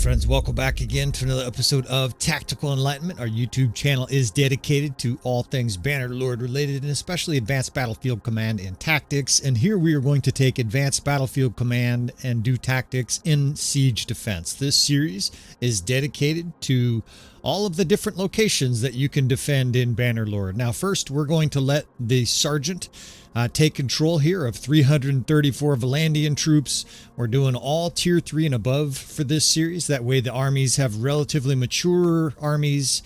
friends, welcome back again to another episode of Tactical Enlightenment. Our YouTube channel is dedicated to all things Bannerlord related, and especially Advanced Battlefield Command and Tactics. And here we are going to take Advanced Battlefield Command and do tactics in Siege Defense. This series is dedicated to all of the different locations that you can defend in Bannerlord. Now first, we're going to let the Sergeant take control here of 334 Valandian troops. We're doing all tier 3 and above for this series. That way the armies have relatively mature armies,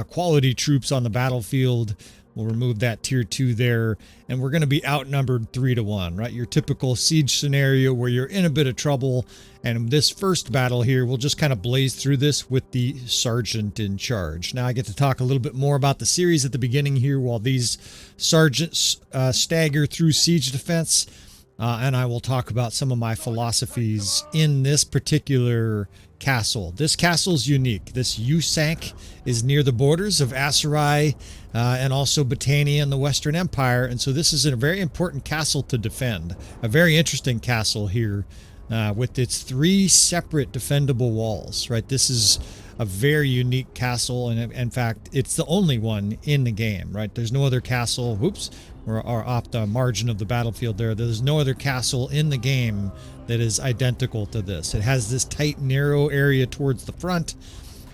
quality troops on the battlefield. We'll remove that tier 2 there, and we're going to be outnumbered 3 to 1, right? Your typical siege scenario where you're in a bit of trouble. And this first battle here, we'll just kind of blaze through this with the Sergeant in charge. Now I get to talk a little bit more about the series at the beginning here while these Sergeants stagger through siege defense. And I will talk about some of my philosophies in this particular castle. This castle is unique. This Usanc is near the borders of Aserai and also Britannia and the Western Empire. And so this is a very important castle to defend. A very interesting castle here with its 3 separate defendable walls, right? This is a very unique castle, and in fact, it's the only one in the game, right? There's no other castle, or off the margin of the battlefield there. There's no other castle in the game that is identical to this. It has this tight, narrow area towards the front,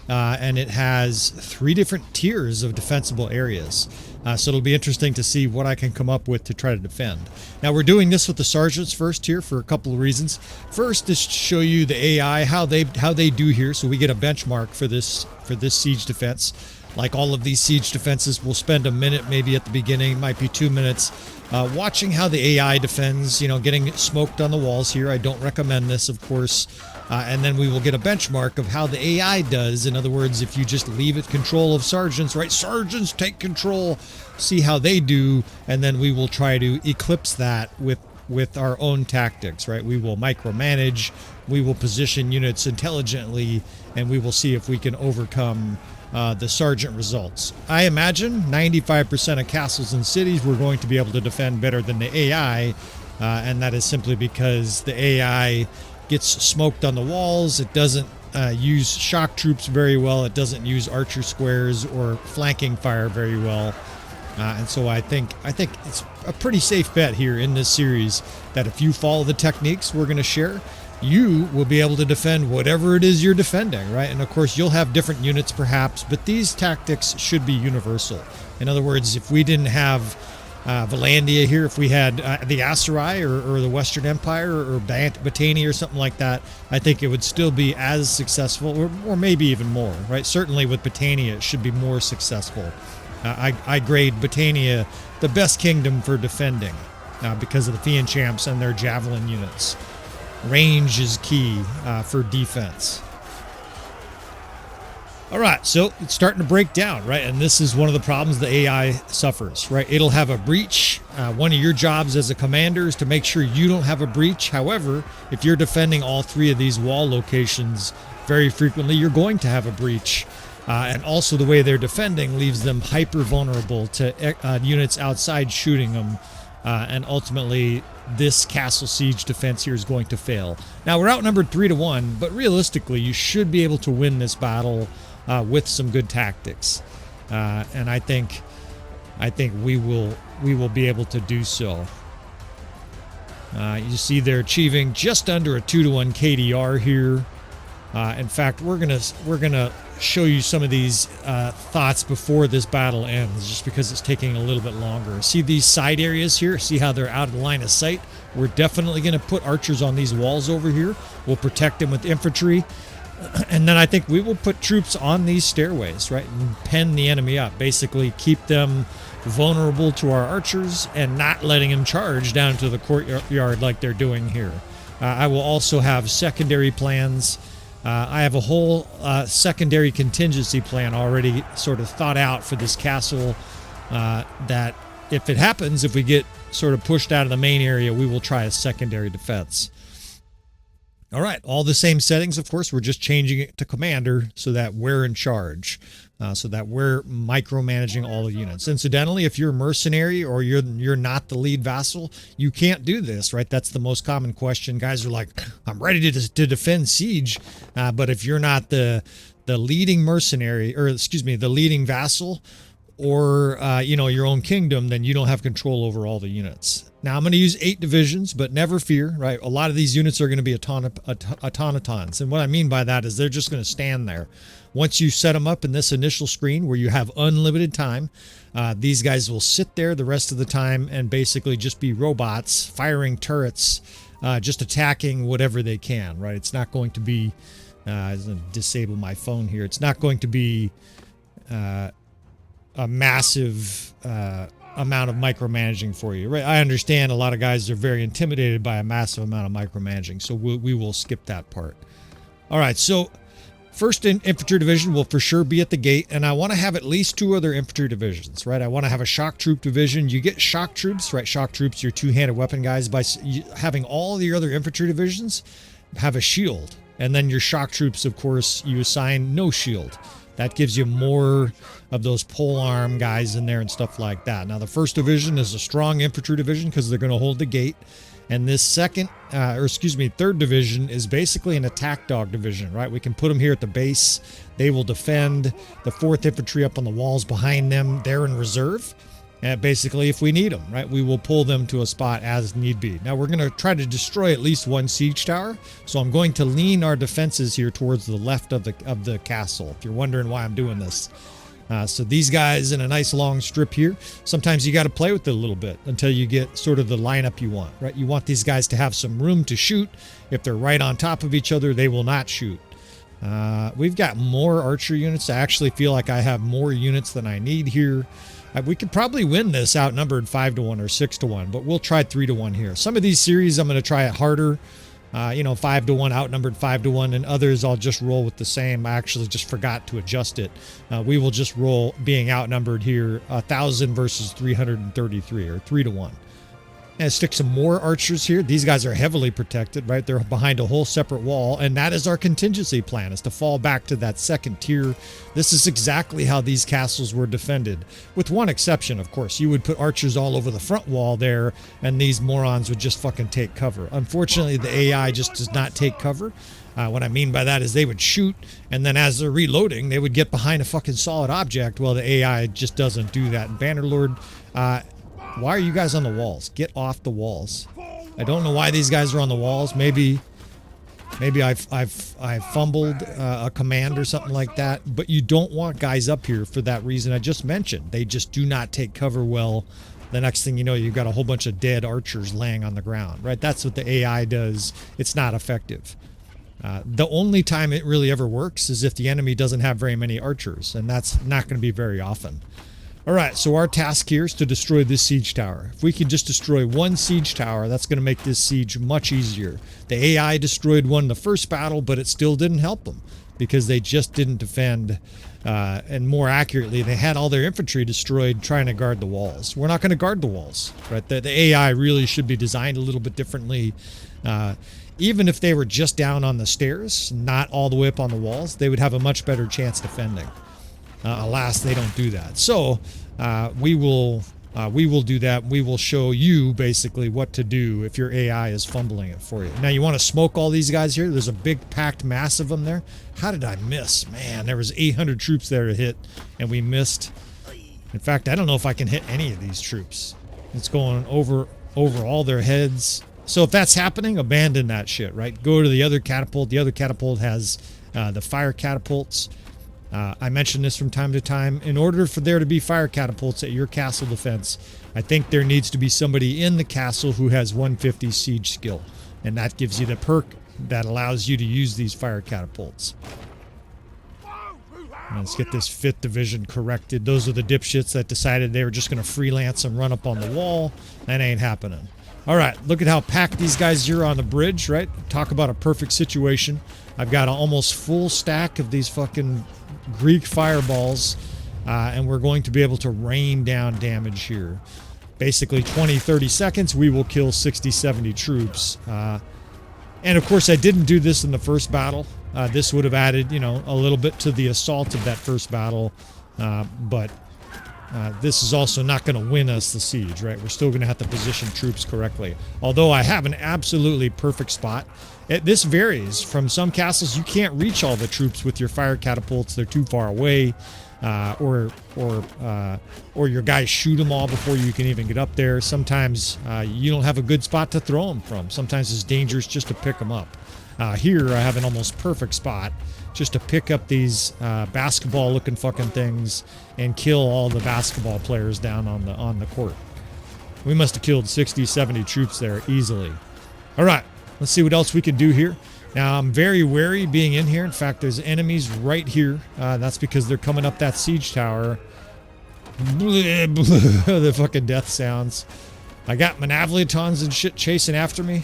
and it has 3 different tiers of defensible areas. So it'll be interesting to see what I can come up with to try to defend. Now we're doing this with the Sergeants first here for a couple of reasons. First is to show you the AI, how they do here, so we get a benchmark for this siege defense. Like all of these siege defenses, we'll spend a minute maybe at the beginning, might be 2 minutes, watching how the AI defends, you know, getting smoked on the walls here. I don't recommend this, of course. And then we will get a benchmark of how the AI does. In other words, if you just leave it control of Sergeants, right? Sergeants take control, see how they do, and then we will try to eclipse that with our own tactics, right? We will micromanage, we will position units intelligently, and we will see if we can overcome the Sergeant results. I imagine 95% of castles and cities we're going to be able to defend better than the AI, and that is simply because the AI gets smoked on the walls. It doesn't use shock troops very well. It doesn't use archer squares or flanking fire very well. And so I think it's a pretty safe bet here in this series that if you follow the techniques we're going to share, you will be able to defend whatever it is you're defending, right? And of course, you'll have different units perhaps, but these tactics should be universal. In other words, if we didn't have Valandia here, if we had the Aserai or the Western Empire or Britannia or something like that, I think it would still be as successful, or maybe even more, right? Certainly with Britannia, it should be more successful. I grade Britannia the best kingdom for defending because of the Fian Champs and their javelin units. Range is key for defense. All right, so it's starting to break down, right? And this is one of the problems the AI suffers, right? It'll have a breach. One of your jobs as a commander is to make sure you don't have a breach. However, if you're defending all 3 of these wall locations very frequently, you're going to have a breach. And also the way they're defending leaves them hyper vulnerable to units outside shooting them. And ultimately, this castle siege defense here is going to fail. Now, we're outnumbered 3 to 1, but realistically, you should be able to win this battle with some good tactics. And I think we will be able to do so. You see they're achieving just under a 2 to 1 KDR here. In fact, we're gonna show you some of these thoughts before this battle ends, just because it's taking a little bit longer. See these side areas here? See how they're out of line of sight? We're definitely going to put archers on these walls over here. We'll protect them with infantry. And then I think we will put troops on these stairways, right? And pen the enemy up. Basically keep them vulnerable to our archers and not letting them charge down to the courtyard like they're doing here. I will also have secondary plans. I have a whole secondary contingency plan already sort of thought out for this castle that if it happens, if we get sort of pushed out of the main area, we will try a secondary defense. All right, all the same settings, of course. We're just changing it to commander so that we're in charge, so that we're micromanaging all the units. Incidentally, if you're a mercenary or you're not the lead vassal, you can't do this, right? That's the most common question. Guys are like, I'm ready to defend siege, but if you're not the leading mercenary, or excuse me, the leading vassal, or you know, your own kingdom, then you don't have control over all the units. Now I'm going to use 8 divisions, but never fear, right? A lot of these units are going to be automatons, and what I mean by that is they're just going to stand there. Once you set them up in this initial screen where you have unlimited time, these guys will sit there the rest of the time and basically just be robots firing turrets, just attacking whatever they can, right? It's not going to be, I'm going to disable my phone here. It's not going to be a massive amount of micromanaging for you, right? I understand a lot of guys are very intimidated by a massive amount of micromanaging, so we will skip that part. All right, so first infantry division will for sure be at the gate, and I want to have at least 2 other infantry divisions, right? I want to have a shock troop division. You get shock troops, right? Shock troops, your two-handed weapon guys, by having all the other infantry divisions have a shield, and then your shock troops, of course, you assign no shield. That gives you more of those pole arm guys in there and stuff like that. Now, the first division is a strong infantry division because they're going to hold the gate. And this third division is basically an attack dog division, right? We can put them here at the base. They will defend the 4th infantry up on the walls behind them. They're in reserve. And basically, if we need them, right, we will pull them to a spot as need be. Now, we're going to try to destroy at least 1 siege tower. So I'm going to lean our defenses here towards the left of the castle, if you're wondering why I'm doing this. So these guys in a nice long strip here, sometimes you got to play with it a little bit until you get sort of the lineup you want, right? You want these guys to have some room to shoot. If they're right on top of each other, they will not shoot. We've got more archer units. I actually feel like I have more units than I need here. We could probably win this outnumbered 5-1 or 6-1, but we'll try 3-1 here. Some of these series I'm going to try it harder. 5-1, outnumbered 5-1, and others I'll just roll with the same. I actually just forgot to adjust it. We will just roll being outnumbered here, 1,000 versus 333, or 3-1. And stick some more archers here. These guys are heavily protected, right? They're behind a whole separate wall, and that is our contingency plan, is to fall back to that second tier. This is exactly how these castles were defended, with one exception, of course. You would put archers all over the front wall there, and these morons would just fucking take cover. Unfortunately, the AI just does not take cover. What I mean by that is they would shoot, and then as they're reloading, they would get behind a fucking solid object. Well, the AI just doesn't do that. And Bannerlord, why are you guys on the walls? Get off the walls. I don't know why these guys are on the walls. Maybe I've fumbled a command or something like that. But you don't want guys up here for that reason I just mentioned. They just do not take cover well. The next thing you know, you've got a whole bunch of dead archers laying on the ground, right? That's what the AI does. It's not effective. The only time it really ever works is if the enemy doesn't have very many archers, and that's not going to be very often. All right, so our task here is to destroy this siege tower. If we can just destroy 1 siege tower, that's going to make this siege much easier. The AI destroyed one in the first battle, but it still didn't help them because they just didn't defend. And more accurately, they had all their infantry destroyed trying to guard the walls. We're not going to guard the walls, right? The AI really should be designed a little bit differently. Even if they were just down on the stairs, not all the way up on the walls, they would have a much better chance defending. Alas, they don't do that. So we will do that. We will show you basically what to do if your AI is fumbling it for you. Now, you want to smoke all these guys here. There's a big packed mass of them there. How did I miss? Man, there was 800 troops there to hit, and we missed. In fact, I don't know if I can hit any of these troops. It's going over all their heads. So if that's happening, abandon that shit, right? Go to the other catapult. The other catapult has the fire catapults. I mention this from time to time. In order for there to be fire catapults at your castle defense, I think there needs to be somebody in the castle who has 150 siege skill. And that gives you the perk that allows you to use these fire catapults. Let's get this 5th division corrected. Those are the dipshits that decided they were just going to freelance and run up on the wall. That ain't happening. All right, look at how packed these guys are on the bridge, right? Talk about a perfect situation. I've got an almost full stack of these fucking Greek fireballs, and we're going to be able to rain down damage here. Basically, 20-30 seconds, we will kill 60-70 troops. And of course, I didn't do this in the first battle. This would have added, you know, a little bit to the assault of that first battle. But this is also not going to win us the siege, right? We're still going to have to position troops correctly. Although I have an absolutely perfect spot. This varies. From some castles, you can't reach all the troops with your fire catapults. They're too far away. Or your guys shoot them all before you can even get up there. Sometimes you don't have a good spot to throw them from. Sometimes it's dangerous just to pick them up. Here I have an almost perfect spot just to pick up these basketball looking fucking things and kill all the basketball players down on the court. We must have killed 60, 70 troops there easily. All right, let's see what else we can do here. Now, I'm very wary being in here. In fact, there's enemies right here. That's because they're coming up that siege tower. The fucking death sounds. I got Manavolitons and shit chasing after me.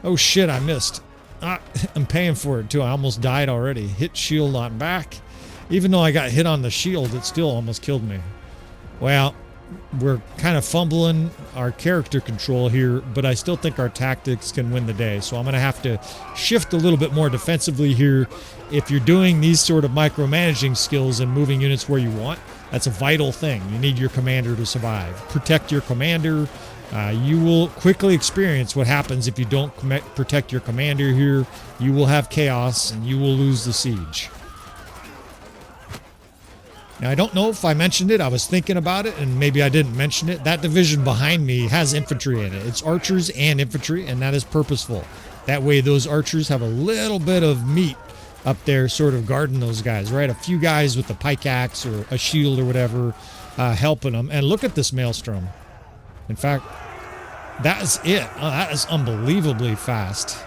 Oh shit, I missed. I'm paying for it too. I almost died already. Hit shield on back. Even though I got hit on the shield, it still almost killed me. Well, we're kind of fumbling our character control here, but I still think our tactics can win the day. So I'm going to have to shift a little bit more defensively here. If you're doing these sort of micromanaging skills and moving units where you want, that's a vital thing. You need your commander to survive. Protect your commander. You will quickly experience what happens if you don't protect your commander here. You will have chaos and you will lose the siege. Now, I don't know if I mentioned it. I was thinking about it, and maybe I didn't mention it. That division behind me has infantry in it. It's archers and infantry, and that is purposeful. That way, those archers have a little bit of meat up there sort of guarding those guys, right? A few guys with a pike axe or a shield or whatever helping them. And look at this maelstrom. In fact, that is it. Oh, that is unbelievably fast.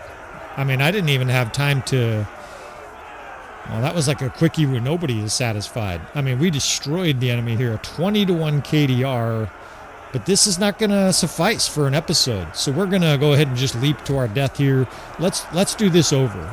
I mean, I didn't even have time to... Well, that was like a quickie where nobody is satisfied. I mean, we destroyed the enemy here. A 20-to-1 KDR. But this is not going to suffice for an episode. So we're going to go ahead and just leap to our death here. Let's do this over.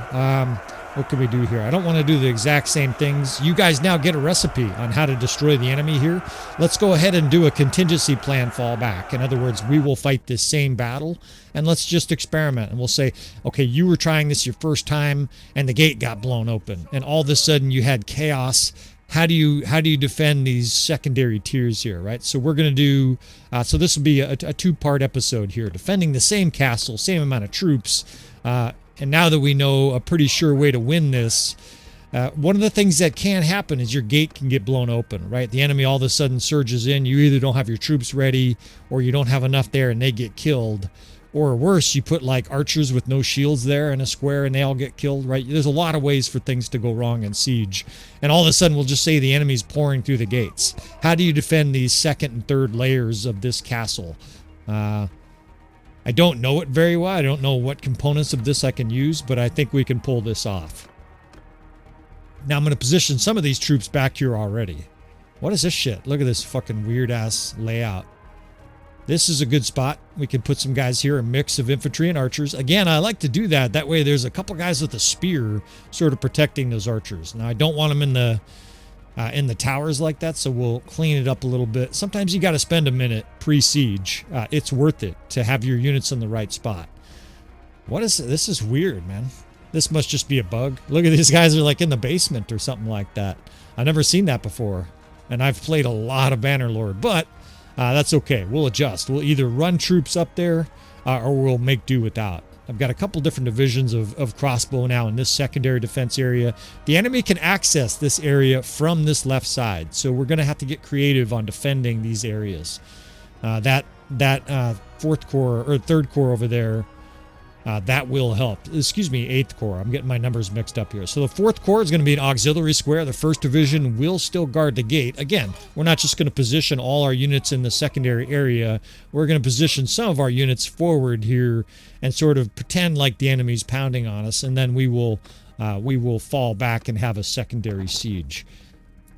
What can we do here? I don't want to do the exact same things. You guys now get a recipe on how to destroy the enemy here. Let's go ahead and do a contingency plan fallback. In other words, we will fight this same battle, and let's just experiment. And we'll say, okay, you were trying this your first time, and the gate got blown open, and all of a sudden you had chaos. How do you defend these secondary tiers here, right? So we're going to do, so this will be a two-part episode here, defending the same castle, same amount of troops, and now that we know a pretty sure way to win this, one of the things that can happen is your gate can get blown open, right? The enemy all of a sudden surges in. You either don't have your troops ready or you don't have enough there and they get killed. Or worse, you put like archers with no shields there in a square and they all get killed, right? There's a lot of ways for things to go wrong in siege. And all of a sudden we'll just say the enemy's pouring through the gates. How do you defend these second and third layers of this castle? I don't know it very well. I don't know what components of this I can use, but I think we can pull this off. Now I'm going to position some of these troops back here already. What is this shit? Look at this fucking weird-ass layout. This is a good spot. We can put some guys here, a mix of infantry and archers. Again, I like to do that. That way there's a couple guys with a spear sort of protecting those archers. Now, I don't want them in the towers like that, so we'll clean it up a little bit. Sometimes you got to spend a minute pre-siege. It's worth it to have your units in the right spot. What is this? Is weird, man. This must just be a bug. Look at these guys are like in the basement or something like that. I've never seen that before, and I've played a lot of Bannerlord, but that's okay. We'll adjust. We'll either run troops up there or we'll make do without. I've got a couple different divisions of crossbow now in this secondary defense area. The enemy can access this area from this left side, so we're going to have to get creative on defending these areas. That fourth corps or third corps over there, that will help. Excuse me, 8th Corps. I'm getting my numbers mixed up here. So the 4th Corps is going to be an auxiliary square. The 1st Division will still guard the gate. Again, we're not just going to position all our units in the secondary area. We're going to position some of our units forward here and sort of pretend like the enemy's pounding on us, and then we will fall back and have a secondary siege.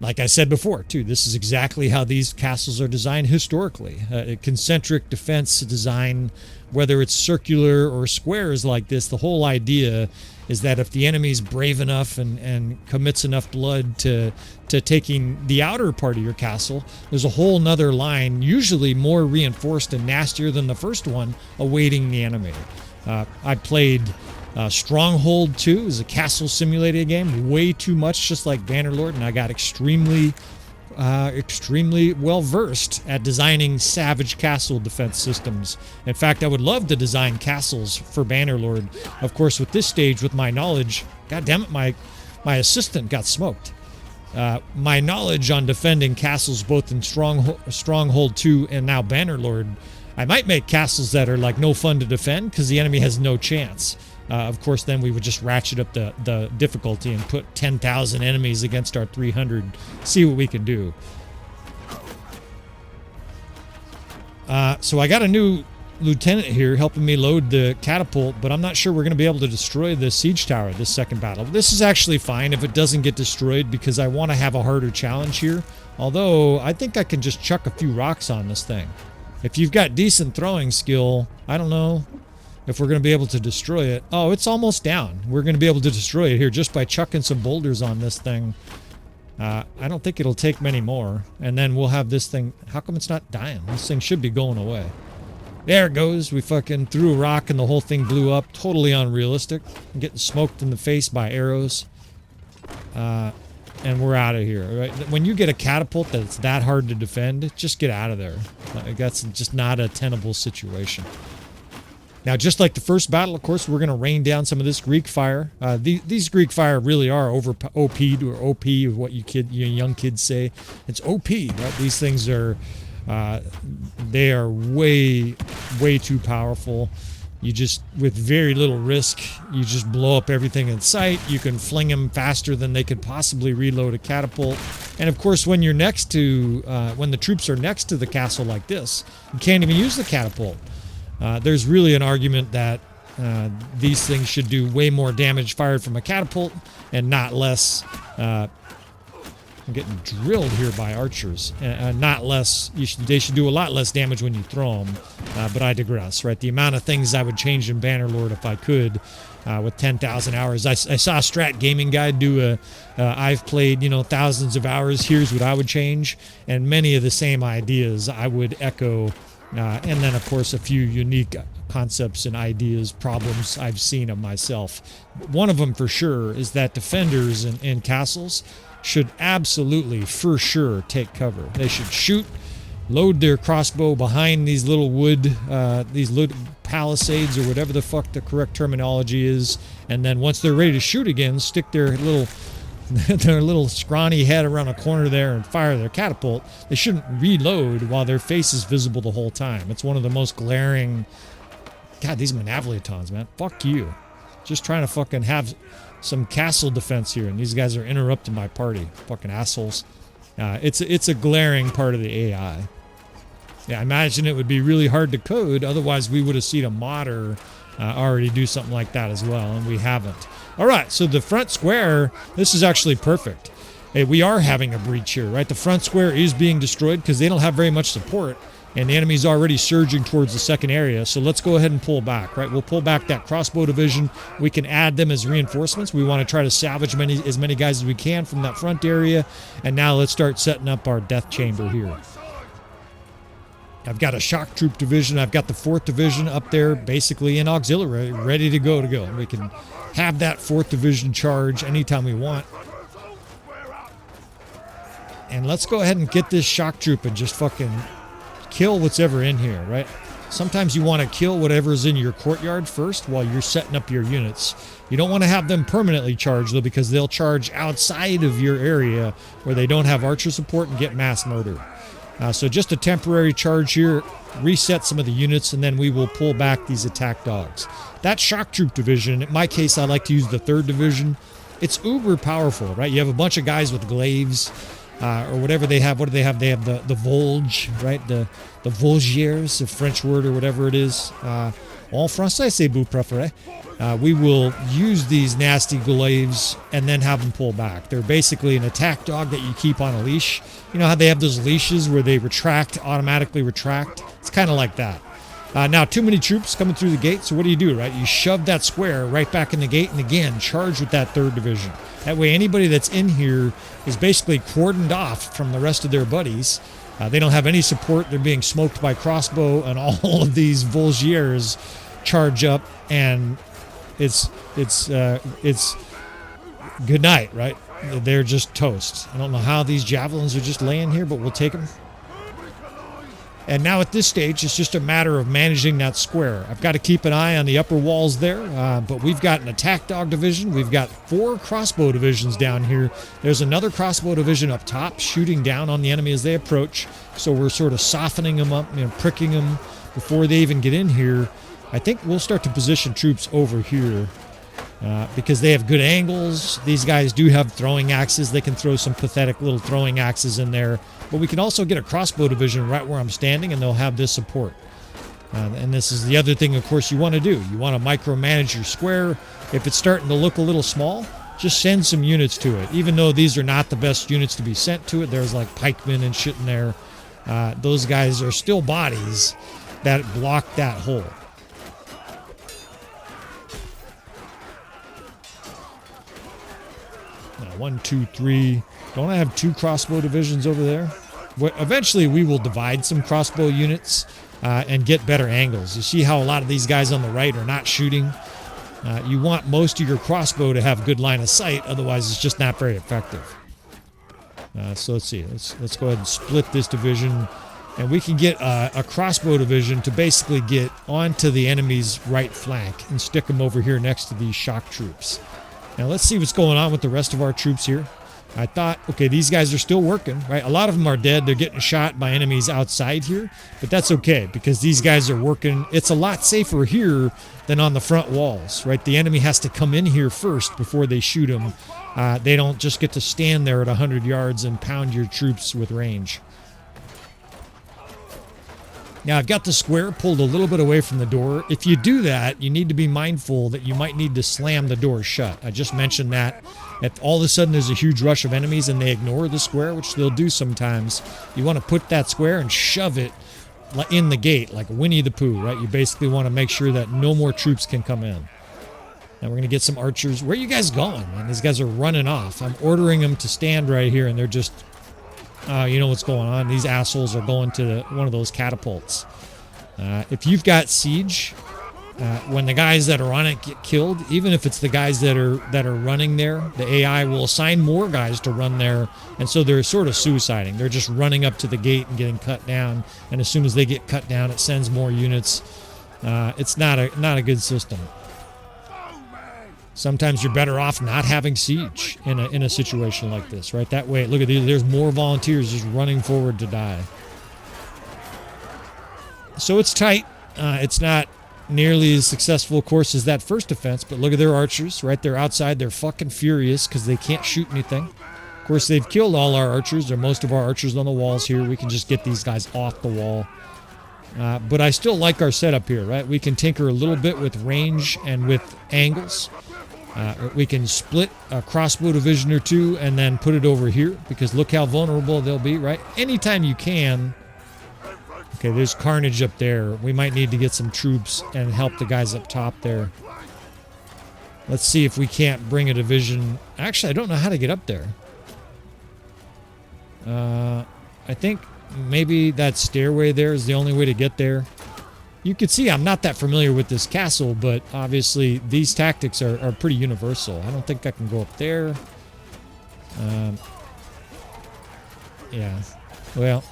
Like I said before, too, this is exactly how these castles are designed historically. A concentric defense design, whether it's circular or squares like this, the whole idea is that if the enemy's brave enough and commits enough blood to taking the outer part of your castle, there's a whole nother line, usually more reinforced and nastier than the first one, awaiting the enemy. I played Stronghold 2 is a castle simulated game, way too much, just like Bannerlord, and I got extremely well versed at designing savage castle defense systems. In fact, I would love to design castles for Bannerlord. Of course, with this stage, with my knowledge, god damn it, my assistant got smoked. My knowledge on defending castles, both in Stronghold 2 and now Bannerlord, I might make castles that are like no fun to defend because the enemy has no chance. Of course, then we would just ratchet up the difficulty and put 10,000 enemies against our 300. See what we can do. So I got a new lieutenant here helping me load the catapult, but I'm not sure we're going to be able to destroy the siege tower this second battle. This is actually fine if it doesn't get destroyed because I want to have a harder challenge here. Although, I think I can just chuck a few rocks on this thing. If you've got decent throwing skill, I don't know if we're going to be able to destroy it. Oh, it's almost down. We're going to be able to destroy it here just by chucking some boulders on this thing. I don't think it'll take many more. And then we'll have this thing... How come it's not dying? This thing should be going away. There it goes. We fucking threw a rock and the whole thing blew up. Totally unrealistic. I'm getting smoked in the face by arrows. And we're out of here. Right? When you get a catapult that's that hard to defend, just get out of there. That's just not a tenable situation. Now, just like the first battle, of course, we're going to rain down some of this Greek fire. These Greek fire really are OP'd, or OP, what you young kids say. It's OP, right? These things are, they are way too powerful. You just, with very little risk, you just blow up everything in sight. You can fling them faster than they could possibly reload a catapult. And of course, when you're next to, when the troops are next to the castle like this, you can't even use the catapult. There's really an argument that these things should do way more damage fired from a catapult and not less. I'm getting drilled here by archers. Not less. They should do a lot less damage when you throw them. But I digress, right? The amount of things I would change in Bannerlord if I could with 10,000 hours. I saw a Strat Gaming Guide do I've played, thousands of hours. Here's what I would change. And many of the same ideas I would echo. And then, of course, a few unique concepts and ideas, problems I've seen of myself. One of them, for sure, is that defenders in castles should absolutely, for sure, take cover. They should shoot, load their crossbow behind these little wood, these little palisades, or whatever the fuck the correct terminology is, and then once they're ready to shoot again, stick their little scrawny head around a corner there and fire their catapult. They shouldn't reload while their face is visible the whole time. It's one of the most glaring... God, these Manavolitons, man. Fuck you. Just trying to fucking have some castle defense here, and these guys are interrupting my party. Fucking assholes. It's a glaring part of the AI. Yeah, I imagine it would be really hard to code, otherwise we would have seen a modder already do something like that as well, and we haven't. All right, so the front square, this is actually perfect. Hey, we are having a breach here, right? The front square is being destroyed because they don't have very much support, and the enemy's already surging towards the second area, so let's go ahead and pull back, right? We'll pull back that crossbow division. We can add them as reinforcements. We want to try to salvage as many guys as we can from that front area, and now let's start setting up our death chamber here. I've got a shock troop division. I've got the 4th division up there, basically in auxiliary, ready to go. We can have that 4th division charge anytime we want. And let's go ahead and get this shock troop and just fucking kill what's ever in here, right? Sometimes you want to kill whatever's in your courtyard first while you're setting up your units. You don't want to have them permanently charged, though, because they'll charge outside of your area where they don't have archer support and get mass murder. So just a temporary charge here, reset some of the units, and then we will pull back these attack dogs. That shock troop division, in my case, I like to use the 3rd division. It's uber powerful, right? You have a bunch of guys with glaives, or whatever they have. What do they have? They have the Volge, right? The Volgiers, a French word or whatever it is. En français, c'est vous préférez. We will use these nasty glaives and then have them pull back. They're basically an attack dog that you keep on a leash. You know how they have those leashes where they automatically retract? It's kind of like that. Now, too many troops coming through the gate, so what do, right? You shove that square right back in the gate, and again, charge with that 3rd division. That way, anybody that's in here is basically cordoned off from the rest of their buddies. They don't have any support. They're being smoked by crossbow, and all of these Volgiers charge up, and it's good night, right? They're just toast. I don't know how these javelins are just laying here, but we'll take them. And now at this stage, it's just a matter of managing that square. I've got to keep an eye on the upper walls there, but we've got an attack dog division. We've got 4 crossbow divisions down here. There's another crossbow division up top shooting down on the enemy as they approach. So we're sort of softening them up, pricking them before they even get in here. I think we'll start to position troops over here because they have good angles. These guys do have throwing axes. They can throw some pathetic little throwing axes in there. But we can also get a crossbow division right where I'm standing, and they'll have this support. And this is the other thing, of course, you want to do. You want to micromanage your square. If it's starting to look a little small, just send some units to it. Even though these are not the best units to be sent to it, there's like pikemen and shit in there. Those guys are still bodies that block that hole. Now, 1, 2, 3. Don't I have 2 crossbow divisions over there? Eventually, we will divide some crossbow units and get better angles. You see how a lot of these guys on the right are not shooting? You want most of your crossbow to have good line of sight, otherwise it's just not very effective. So let's see. Let's go ahead and split this division, and we can get a crossbow division to basically get onto the enemy's right flank and stick them over here next to these shock troops. Now let's see what's going on with the rest of our troops here. I thought, okay, these guys are still working, right? A lot of them are dead. They're getting shot by enemies outside here, but that's okay because these guys are working. It's a lot safer here than on the front walls, right? The enemy has to come in here first before they shoot them. They don't just get to stand there at 100 yards and pound your troops with range. Now, I've got the square pulled a little bit away from the door. If you do that, you need to be mindful that you might need to slam the door shut. I just mentioned that. If all of a sudden there's a huge rush of enemies and they ignore the square, which they'll do sometimes, you want to put that square and shove it in the gate like Winnie the Pooh, right? You basically want to make sure that no more troops can come in. Now we're going to get some archers. Where are you guys going, man? These guys are running off. I'm ordering them to stand right here, and they're just... you know what's going on. These assholes are going to one of those catapults. If you've got siege, when the guys that are on it get killed, even if it's the guys that are running there, the AI will assign more guys to run there, and so they're sort of suiciding. They're just running up to the gate and getting cut down, and as soon as they get cut down, it sends more units. It's not a good system. Sometimes you're better off not having siege in a situation like this, right? That way, look at these. There's more volunteers just running forward to die. So it's tight. It's not nearly as successful, of course, as that first defense, but look at their archers, right? They're outside. They're fucking furious because they can't shoot anything. Of course, they've killed all our archers, or most of our archers on the walls here. We can just get these guys off the wall. But I still like our setup here, right? We can tinker a little bit with range and with angles. We can split a crossbow division or two and then put it over here because look how vulnerable they'll be, right? Anytime you can. Okay, there's carnage up there. We might need to get some troops and help the guys up top there. Let's see if we can't bring a division. Actually, I don't know how to get up there. I think maybe that stairway there is the only way to get there. You can see I'm not that familiar with this castle, but obviously these tactics are pretty universal. I don't think I can go up there. Yeah, well,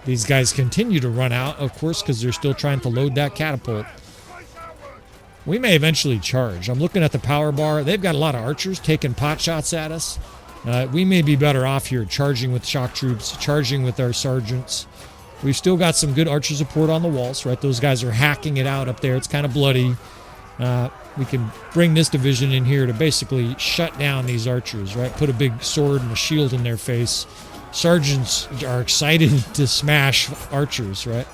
these guys continue to run out, of course, because they're still trying to load that catapult. We may eventually charge. I'm looking at the power bar. They've got a lot of archers taking pot shots at us. We may be better off here charging with shock troops, charging with our sergeants. We've still got some good archer support on the walls, right? Those guys are hacking it out up there. It's kind of bloody. We can bring this division in here to basically shut down these archers, right? Put a big sword and a shield in their face. Sergeants are excited to smash archers, right?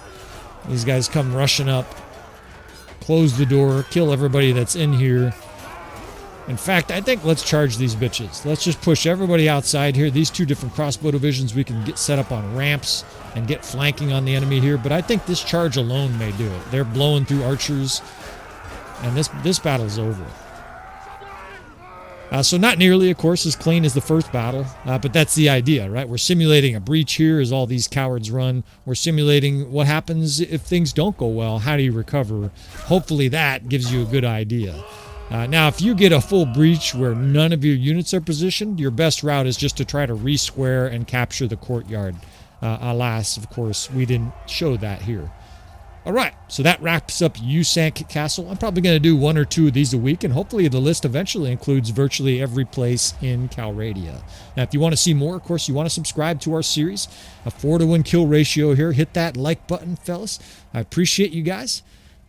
These guys come rushing up, close the door, kill everybody that's in here. In fact, I think let's charge these bitches. Let's just push everybody outside here. These two different crossbow divisions we can get set up on ramps and get flanking on the enemy here. But I think this charge alone may do it. They're blowing through archers, and this battle's over. So not nearly, of course, as clean as the first battle, but that's the idea, right? We're simulating a breach here as all these cowards run. We're simulating what happens if things don't go well. How do you recover? Hopefully that gives you a good idea. Now, if you get a full breach where none of your units are positioned, your best route is just to try to re-square and capture the courtyard. Alas, of course, we didn't show that here. All right, so that wraps up Usanc Castle. I'm probably going to do 1 or 2 of these a week, and hopefully the list eventually includes virtually every place in Calradia. Now, if you want to see more, of course, you want to subscribe to our series. A 4-to-1 kill ratio here. Hit that like button, fellas. I appreciate you guys,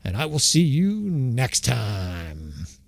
and I will see you next time.